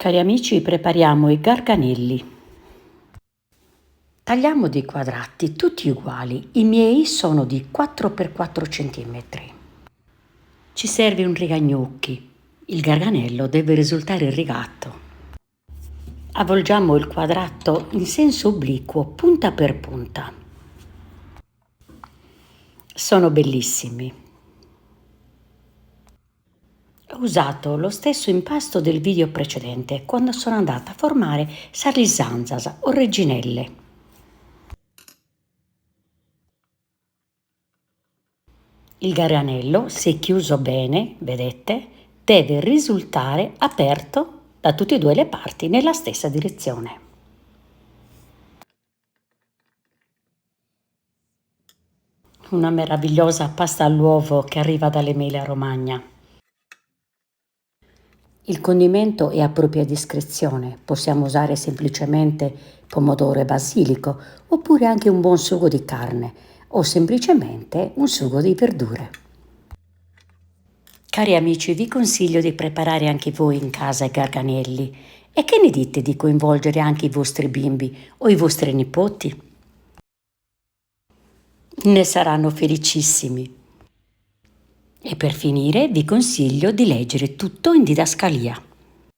Cari amici, prepariamo i garganelli. Tagliamo dei quadrati tutti uguali. I miei sono di 4x4 cm. Ci serve un rigagnocchi. Il garganello deve risultare irrigato. Avvolgiamo il quadrato in senso obliquo, punta per punta. Sono bellissimi. Ho usato lo stesso impasto del video precedente quando sono andata a formare sarlisanzas o reginelle. Il garganello, se chiuso bene, vedete, deve risultare aperto da tutte e due le parti nella stessa direzione. Una meravigliosa pasta all'uovo che arriva dall'Emilia Romagna. Il condimento è a propria discrezione, possiamo usare semplicemente pomodoro e basilico, oppure anche un buon sugo di carne o semplicemente un sugo di verdure. Cari amici, vi consiglio di preparare anche voi in casa i garganelli. E che ne dite di coinvolgere anche i vostri bimbi o i vostri nipoti? Ne saranno felicissimi. E per finire vi consiglio di leggere tutto in didascalia.